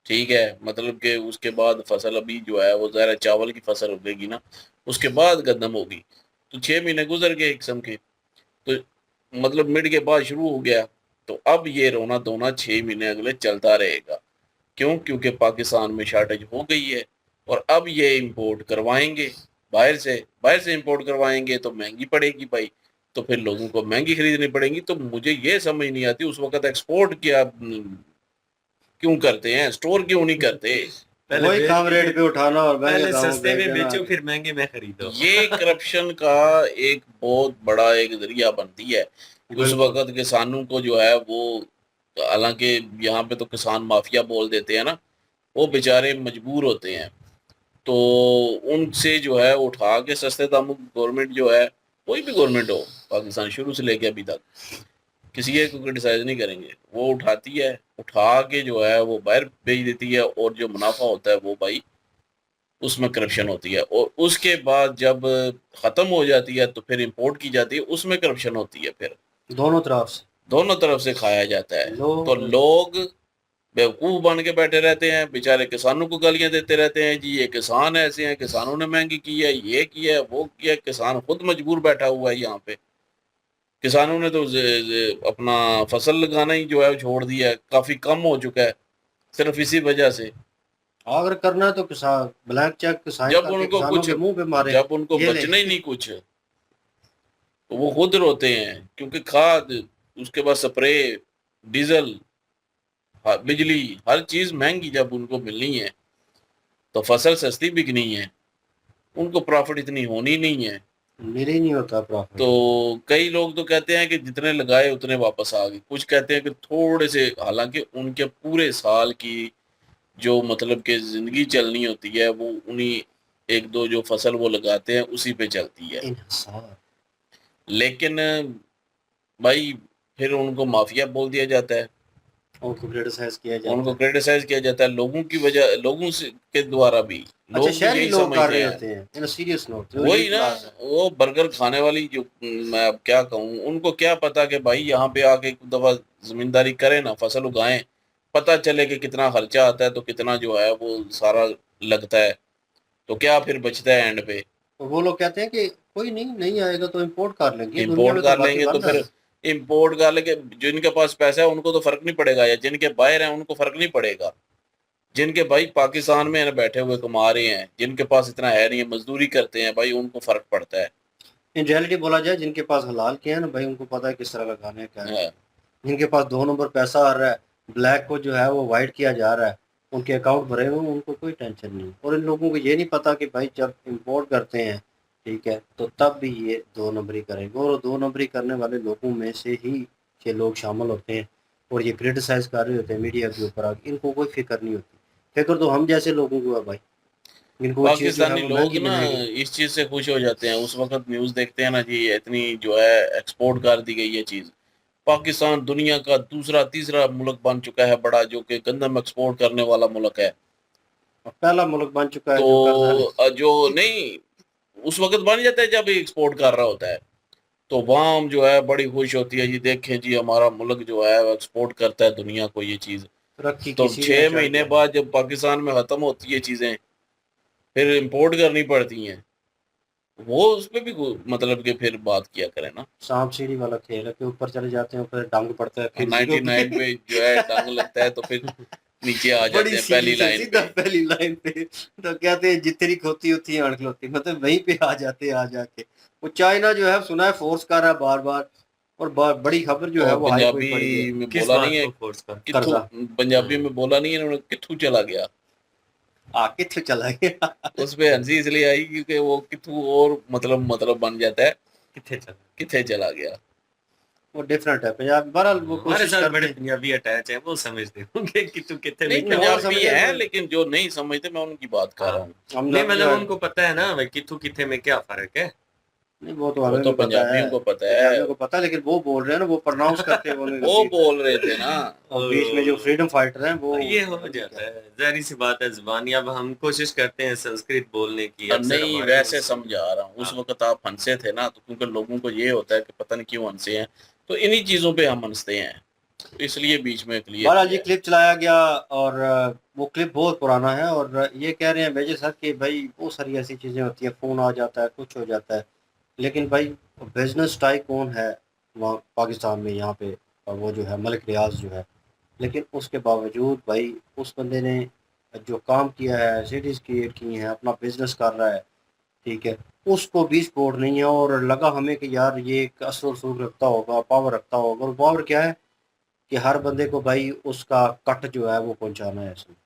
ठीक है, मतलब कि उसके बाद फसल अभी जो है वो ज़रा चावल की फसल उगेगी ना, उसके बाद गंदम होगी। तो 6 महीने गुजर गए एक किस्म के, तो मतलब मिड के बाद शुरू हो गया। तो अब ये रोना धोना 6 महीने अगले चलता रहेगा। क्यों? क्योंकि पाकिस्तान में शार्टेज हो गई है और अब ये इंपोर्ट करवाएंगे बाहर से इंपोर्ट करवाएंगे तो महंगी पड़ेगी भाई, तो फिर लोगों को महंगी खरीदनी पड़ेगी। तो मुझे ये समझ नहीं आती उस वक्त एक्सपोर्ट क्या क्यों करते हैं, स्टोर क्यों नहीं करते। पहले वही कम रेट पे उठाना और महंगे पहले दामों सस्ते पे में बेचना। बेचो फिर महंगे में खरीदो। ये करप्शन का एक बहुत बड़ा एक जरिया बनती है। उस वक्त किसानों को जो है वो, हालांकि यहाँ पे तो किसान माफिया बोल देते हैं ना, वो बेचारे मजबूर होते हैं, तो उनसे जो है उठा के सस्ते दामों गवर्नमेंट जो है, कोई भी गवर्नमेंट हो पाकिस्तान शुरू से लेके अभी तक, किसी एक को क्रिटिसाइज नहीं करेंगे, वो उठाती है, उठा के जो है वो बाहर भेज देती है और जो मुनाफा होता है वो भाई उसमें करप्शन होती है। और उसके बाद जब खत्म हो जाती है तो फिर इंपोर्ट की जाती है, उसमें करप्शन होती है। फिर दोनों तरफ से खाया जाता है। तो लोग बेवकूफ बन के बैठे रहते हैं, बेचारे किसानों को गालियां देते रहते हैं, जी ये किसान ऐसे हैं, किसानों ने महंगी की है, ये किया है, वो किया है। किसान खुद मजबूर बैठा हुआ है यहाँ पे। किसानों ने तो अपना फसल लगाना ही जो है छोड़ दिया है, काफी कम हो चुका है सिर्फ इसी वजह से। अगर करना है तो किसान ब्लैक चेक किसान जब करके उनको किसानों कुछ के मुंह पे मारे। जब उनको ये ले। बचना ही नहीं कुछ, तो वो खुद रोते हैं, क्योंकि खाद, उसके बाद स्प्रे, डीजल, बिजली, हर चीज महंगी जब उनको मिलनी है तो फसल सस्ती बिकनी है, उनको प्रॉफिट इतनी होनी नहीं है। मेरे ही नहीं होता प्रॉफिट। तो कई लोग तो कहते हैं कि जितने लगाए उतने वापस आ गए, कुछ कहते हैं कि थोड़े से, हालांकि उनके पूरे साल की जो मतलब कि जिंदगी चलनी होती है वो उन्हीं एक दो जो फसल वो लगाते हैं उसी पे चलती है। लेकिन भाई फिर उनको माफिया बोल दिया जाता है, उनको क्रिटिसाइज किया जाता है लोगों की वजह, लोगों से के द्वारा भी। अच्छा लोग शहरी यही लोग कर समझते रहे हैं। होते हैं इन सीरियस नोट। वही ना, वो बर्गर खाने वाली जो, मैं अब क्या कहूँ, उनको क्या पता कि भाई यहाँ पे आके एक दफा जमींदारी करें ना, फसल उगाएं, पता चले कि कितना खर्चा आता है, तो कितना जो है वो सारा लगता है, तो क्या फिर बचता है एंड पे। तो वो लोग कहते हैं कि कोई नहीं आएगा तो इंपोर्ट कर लेंगे। दुनिया इंपोर्ट में कर बाकी लेंगे तो बन रहा फिर है। इंपोर्ट कर लेंगे, जिनके पास पैसा है उनको तो फर्क नहीं पड़ेगा, या जिनके बाहर हैं उनको फर्क नहीं पड़ेगा। जिनके भाई पाकिस्तान में बैठे हुए कमा रहे हैं, जिनके पास इतना है नहीं है, मजदूरी करते हैं, भाई उनको फर्क पड़ता है। इन रियलिटी बोला जाए, जिनके पास हलाल के हैं ना भाई, उनको पता है किस तरह लगाने का है। हाँ। जिनके पास 2 नंबर पैसा आ रहा है, ब्लैक को जो है वो वाइट किया जा रहा है, उनके अकाउंट भरे हुए, उनको कोई टेंशन नहीं। और इन लोगों को ये नहीं पता कि भाई जब इंपोर्ट करते हैं, ठीक है, तो तब भी ये 2 नंबरी करेंगे। और 2 नंबरी करने वाले लोगों में से ही ये लोग शामिल होते हैं और ये क्रिटिसाइज कर रहे होते हैं मीडिया के ऊपर आके। इनको कोई फिक्र नहीं होती। फिक्र तो हम जैसे लोगों को है भाई, इनको वो चीज़ जो है पाकिस्तानी वो लोग महंगी ना मिलेगी। इस चीज से खुश हो जाते हैं, उस वक्त न्यूज देखते हैं ना जी इतनी जो है एक्सपोर्ट कर दी गई है चीज। पाकिस्तान दुनिया का दूसरा तीसरा मुल्क बन चुका है बड़ा, जो कि गंदम एक्सपोर्ट करने वाला मुल्क है। पहला मुल्क बन चुका है जो कर रहा है। तो जो नहीं उस वक्त बन जाता है जब एक्सपोर्ट कर रहा होता है, तो वहाँ हम जो है बड़ी खुश होती है जी, देखें जी हमारा मुल्क जो है एक्सपोर्ट करता है दुनिया को ये चीज। रखी तो किसी ने 6 चढ़ महीने के। बाद जब पाकिस्तान में खत्म होती है चीजें, फिर इंपोर्ट करनी पड़ती हैं, वो उस पे भी मतलब कि फिर बात किया करें ना। सांप सीढ़ी वाला खेल है कि ऊपर चले जाते हैं, ऊपर डंग पड़ता है, फिर 99 पे जो है डंग लगता है तो फिर नीचे आ जाते बड़ी हैं सीधी पहली से लाइन सीधा पे। पहली लाइन पे। तो कहते हैं जितनी खोती होती है अणखलोती, मतलब वहीं पे आ जाते हैं आ जाके। वो चाइना जो है सुना है फोर्स कर रहा है बार बार, और बड़ी खबर जो है और वो हाई कोई पड़ी है। पंजाबी में किस बोला बात नहीं है को फोर्स कर? कित्थू, कर्जा पंजाबी में बोला नहीं है इन्होंने कित्थू चला गया। आके तो चला गया। उस पे हंसी इसलिए आई क्योंकि वो कित्थू और मतलब बन जाता है, कितने चल? किथे चला गया। वो डिफरेंट है पंजाब, बहरहाल वो हमारे कोशिश साथ करते बड़े हैं। पंजाबी अटैच है, वो समझते होंगे कि तू कितने नहीं में क्या वो बोल पंजाबी समझे है, लेकिन जो नहीं समझते मैं उनकी बात कर रहा हूँ। हम नहीं लोग जो मतलब है, उनको पता है ना भाई कितू कितने में क्या फर्क है। नहीं वो तो वो हमें तो भी पता है, पंजाबियों को पता है, पंजाबियों को पता है, लेकिन वो बोल रहे हैं ना, वो प्रोनाउंस करते हैं वो नहीं वो लगी। बोल रहे थे ना। और बीच में जो फ्रीडम फाइटर हैं वो ये हो जाता है, जाहिर सी बात है, जुबानी। अब हम कोशिश करते हैं संस्कृत बोलने की, अब अक्सर नहीं हमारे वैसे समझा रहा हूँ, उस वक्त आप हंसे थे ना, तो क्योंकि लोगों को ये होता है कि पता नहीं क्यों हंसे हैं, तो इन्हीं चीजों पे हम हंसते हैं, तो इसलिए बीच में क्लियर बहरहाल जी किया है। क्लिप चलाया गया, और वो क्लिप बहुत पुराना है, और ये कह रहे हैं मेजर सर कि भाई बहुत सारी ऐसी चीज़ें होती हैं, फ़ोन आ जाता है, कुछ हो जाता है, लेकिन भाई बिजनेस टाइकून है वहाँ पाकिस्तान में, यहाँ पे वो जो है मलिक रियाज जो है, लेकिन उसके बावजूद भाई उस बंदे ने जो काम किया है, सिटीज़ क्रिएट की हैं, अपना बिजनेस कर रहा है, ठीक है, उसको भी सपोर्ट नहीं है, और लगा हमें कि यार ये एक असर रसूख रखता होगा, पावर रखता होगा, और पावर क्या है कि हर बंदे को भाई उसका कट जो है वो पहुंचाना है इसमें।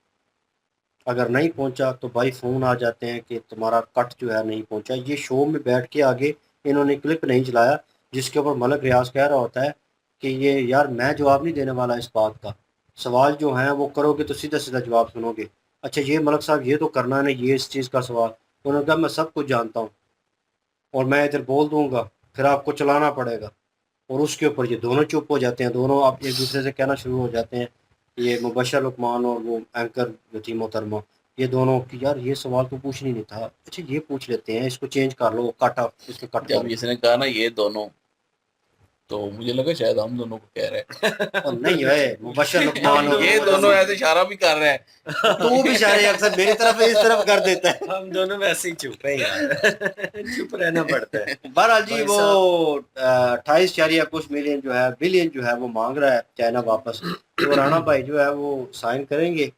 अगर नहीं पहुंचा तो भाई फ़ोन आ जाते हैं कि तुम्हारा कट जो है नहीं पहुंचा। ये शो में बैठ के आगे इन्होंने क्लिप नहीं चलाया जिसके ऊपर मलिक रियाज कह रहा होता है कि ये यार मैं जवाब नहीं देने वाला इस बात का, सवाल जो हैं वो करोगे तो सीधा सीधा जवाब सुनोगे। अच्छा ये मलिक साहब ये तो करना नहीं, ये इस चीज़ का सवाल। उन्होंने कहा मैं सब कुछ जानता हूँ और मैं इधर बोल दूंगा, फिर आपको चलाना पड़ेगा। और उसके ऊपर ये दोनों चुप हो जाते हैं, दोनों आप एक दूसरे से कहना शुरू हो जाते हैं, ये मुबशर लुकमान और वो एंकर जो थी मोहतरमा, ये दोनों कि यार ये सवाल तो पूछना ही नहीं था, अच्छा ये पूछ लेते हैं, इसको चेंज कर लो, कट ऑफ, इसके कट जब कर। इसने कहा ना ये दोनों, तो मुझे लगा शायद हम दोनों को कह रहे हैं। और नहीं है मुबशर लुकमान और ये दोनों ऐसे इशारा भी कर रहे हैं। तू भी इशारे अक्सर मेरी तरफ इस तरफ कर देता है। हम दोनों वैसे ही चुप हैं यार। चुप रहना पड़ता है। बहरहाल जी भाई वो 28 कुछ मिलियन जो है, बिलियन जो है वो मांग रहा है चाइना वापस, तो राणा भाई जो है वो साइन करेंगे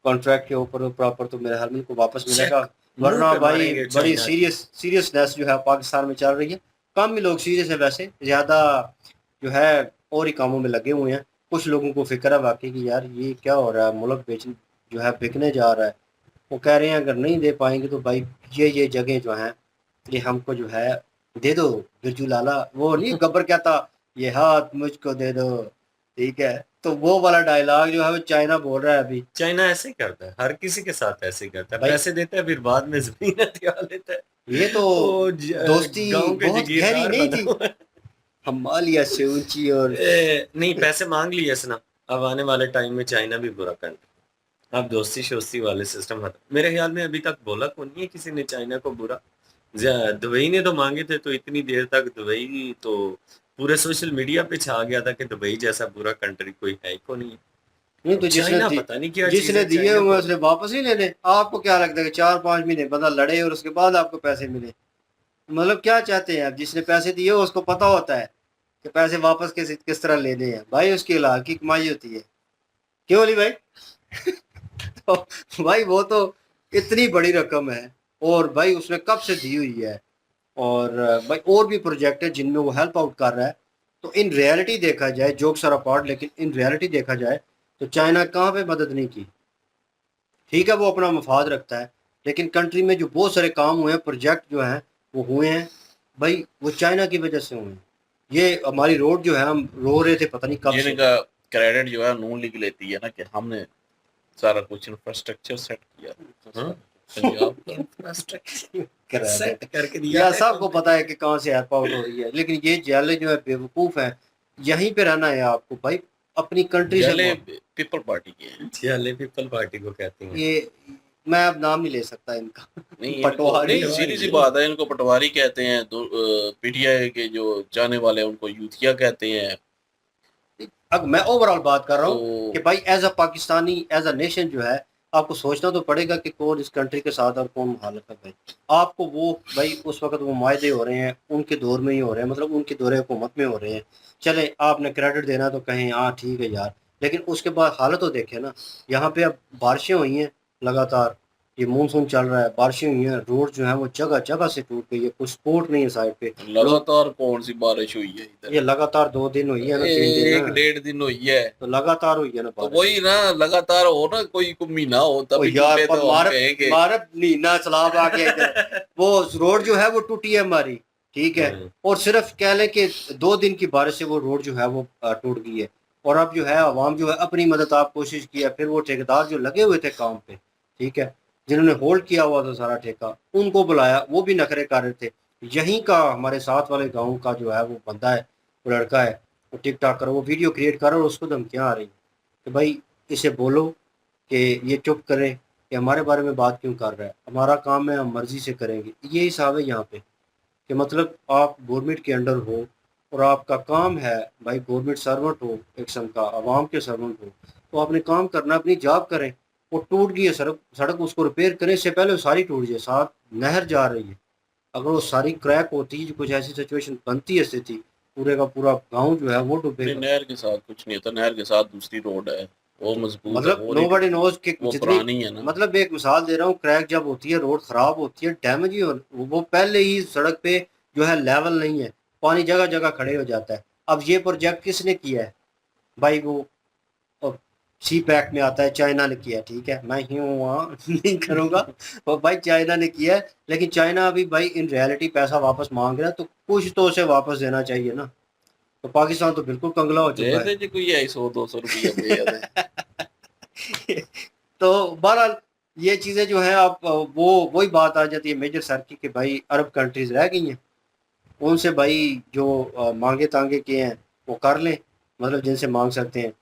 कॉन्ट्रैक्ट के ऊपर प्रॉपर, तो मेरे ख्याल में इनको वापस मिलेगा। वरना मुंह पे भाई मारेंगे बड़ी चाइना। सीरियसनेस जो है पाकिस्तान में चल रही है, कम ही लोग सीरियस है वैसे, ज़्यादा जो है और ही कामों में लगे हुए हैं। कुछ लोगों को फिक्र है वाकई कि यार ये क्या हो रहा है, मुल्क बेच जो है बिकने जा रहा है। वो कह रहे हैं अगर नहीं दे पाएंगे तो भाई ये जगह जो हैं ये हमको जो है दे दो, बिरजू लाला, वो नहीं गब्बर क्या था, ये हाथ मुझको दे दो, ठीक है, तो वो वाला डायलॉग जो है वो चाइना बोल रहा है अभी। चाइना ऐसे ही करता है, हर किसी के साथ ऐसे ही करता है, भाई- पैसे देता है फिर बाद में जमीन हथिया लेता है। ये तो वो दोस्ती गांव के बहुत जागीरदार गहरी नहीं बना थी, हुआ है। हिमालय से ऊंची, और नहीं पैसे मांग लिए इसने, अब आने वाले टाइम में चाइना भी बुरा कंट्री, अब दोस्ती शोस्ती वाले सिस्टम खत्म। मेरे ख्याल में अभी तक बोला कौन नहीं है किसी ने चाइना को बुरा। दुबई ने तो मांगे थे, तो इतनी देर तक दुबई तो पूरे सोशल मीडिया पे छा गया था कि दुबई जैसा बुरा कंट्री कोई है ही को नहीं। नहीं तो चाइना पता नहीं क्या चीज़ जिसने है, दिए चाइना हुए को- उसने वापस ही लेने। आपको क्या लगता है कि 4-5 महीने बंदा लड़े और उसके बाद आपको पैसे मिले? मतलब क्या चाहते हैं आप? जिसने पैसे दिए उसको पता होता है कि पैसे वापस किस तरह लेने हैं, भाई उसकी हलाल की कमाई होती है, क्यों अली भाई? तो भाई वो तो इतनी बड़ी रकम है, और भाई उसने कब से दी हुई है, और भाई और भी प्रोजेक्ट है जिनमें वो हेल्प आउट कर रहा है। तो इन रियलिटी देखा जाए, जोक्स आर अपार्ट, लेकिन इन रियलिटी देखा जाए तो चाइना कहाँ पे मदद नहीं की। ठीक है वो अपना मफाद रखता है, लेकिन कंट्री में जो बहुत सारे काम हुए हैं, प्रोजेक्ट जो हैं वो हुए हैं भाई, वो चाइना की वजह से हुए हैं। ये हमारी रोड जो है हम रो रहे थे पता नहीं कब से। जिनका क्रेडिट जो है नून लीग लेती है ना, कि हमने सारा कुछ इंफ्रास्ट्रक्चर सेट किया पंजाब का इंफ्रास्ट्रक्चर सेट करके दिया या है। सबको पता है कि कहाँ से हेल्प आउट हो रही है, लेकिन ये जाले जो है बेवकूफ़ है। यहीं पे रहना है आपको भाई, अपनी कंट्री जाले से। पीपल पार्टी के हैं। जियाले पीपल पार्टी को कहते हैं। ये मैं अब नाम नहीं ले सकता इनका। नहीं पटवारी नहीं, सीधी सी बात है, इनको पटवारी कहते हैं। पीटीआई के जो जाने वाले हैं उनको यूथिया कहते हैं। अब मैं ओवरऑल बात कर रहा हूँ तो कि भाई as a Pakistani, as a nation जो है, आपको सोचना तो पड़ेगा कि कौन इस कंट्री के साथ और कौन हालत है भाई। आपको वो भाई उस वक्त वो मायदे हो रहे हैं, उनके दौर में ही हो रहे हैं, मतलब उनके दौरे हुकूमत में हो रहे हैं। चले आपने क्रेडिट देना तो कहें हाँ ठीक है यार, लेकिन उसके बाद हालत तो देखे ना। यहाँ पे अब बारिशें हुई हैं लगातार, ये मानसून चल रहा है, बारिशें हुई हैं, रोड जो है वो जगह जगह से टूट गई है, कुछ सपोर्ट नहीं है साइड पे। लगातार कौन सी बारिश हुई है इधर? ये लगातार 2 दिन हुई है ना, 3 दिन एक ना, 1.5 दिन हुई है, तो लगातार हुई है ना तो बारिश। वही ना, लगातार हो ना, कोई महीना हो ओ तभी यार टूटे पर तो हम मारब कहेंगे। मारब नीना सलाब आ गया इधर। वो रोड जो है वो टूटी है हमारी, ठीक है, और सिर्फ कह लें कि 2 दिन की बारिश से वो रोड जो है वो टूट गई है। और अब जो है आवाम जो है अपनी मदद आप कोशिश की है, फिर वो ठेकेदार जो लगे हुए थे काम पे, ठीक है, जिन्होंने होल्ड किया हुआ था सारा ठेका, उनको बुलाया, वो भी नखरे कर रहे थे। यहीं का हमारे साथ वाले गाँव का जो है वो बंदा है, वो लड़का है, वो टिकटॉक कर, वो वीडियो क्रिएट कर रहा है और उसको धमकियाँ आ रही हैं कि भाई इसे बोलो कि ये चुप करें, कि हमारे बारे में बात क्यों कर रहा है, हमारा काम है, हम मर्जी से करेंगे। ये हिसाब है यहाँ पे कि मतलब आप गवर्नमेंट के अंडर हो और आपका काम है भाई, गवर्नमेंट सर्वेंट हो, एक किस्म का आवाम के सर्वेंट हो, तो आपने काम करना, अपनी जॉब करें। वो टूट गई है सड़क, उसको रिपेयर करें, इससे पहले वो सारी टूट जाए। साथ नहर जा रही है, अगर वो सारी क्रैक होती, कुछ ऐसी सिचुएशन बनती है, स्थिति पूरे का पूरा गांव जो है वो डूबेगा। नहर के साथ कुछ नहीं होता, नहर के साथ दूसरी रोड है, वो मजबूत है, मतलब वो नहीं नोबडी टूटी, नोज कि वो जितनी, पुरानी है ना। मतलब एक मिसाल दे रहा हूँ, क्रैक जब होती है, रोड खराब होती है, डैमेज ही वो पहले ही सड़क पे जो है लेवल नहीं है, पानी जगह जगह खड़े हो जाता है। अब ये प्रोजेक्ट किसने किया है भाई? वो सी पैक में आता है, चाइना ने किया है, ठीक है, मैं ही हूँ वहाँ नहीं करूँगा, वो भाई चाइना ने किया है। लेकिन चाइना अभी भाई इन रियलिटी पैसा वापस मांग रहा है, तो कुछ तो उसे वापस देना चाहिए ना। तो पाकिस्तान तो बिल्कुल कंगला हो चुका है। दे जी कोई 100-200 रुपया दे दे। तो बहरहाल ये चीज़ें जो है, आप वो वही बात आ जाती है मेजर सर की कि भाई अरब कंट्रीज रह गई हैं, उनसे भाई जो मांगे तांगे किए हैं वो कर लें, मतलब जिनसे मांग सकते हैं।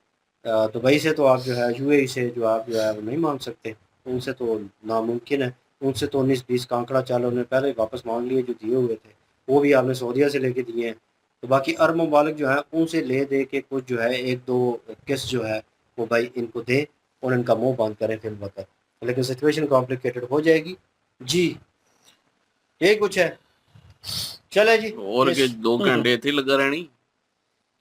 दुबई से तो आप जो है, यूएई से जो आप जो है वो नहीं मांग सकते, उनसे तो नामुमकिन है। उनसे तो 19-20 कांकड़ा चाल उन्होंने पहले ही वापस मांग लिए जो दिए हुए थे, वो भी आपने सऊदीया से लेके दिए हैं। तो बाकी अरब ममालिक जो है उनसे ले दे के कुछ जो है 1-2 किस्त जो है वो भाई इनको दे और इनका मुंह बंद करें फिर वक्त, लेकिन सिचुएशन कॉम्प्लिकेटेड हो जाएगी जी। यही कुछ है। चले जी, और के 2 घंटे थी लगा रहनी।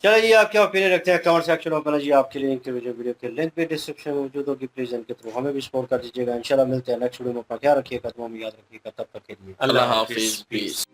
चलो जी, आप क्या ओपिनियन रखते हैं कमेंट सेक्शन में? पहले जी आपके लिंक के वीडियो के लिंक भी डिस्क्रिप्शन में मौजूद होगी, प्लीज इनके थ्रू हमें भी सपोर्ट कर दीजिएगा। इंशाल्लाह मिलते हैं नेक्स्ट वीडियो में। अपना ख्याल रखिएगा, दुआ में याद रखिएगा, तब तक के लिए अल्लाह हाफिज, पीस।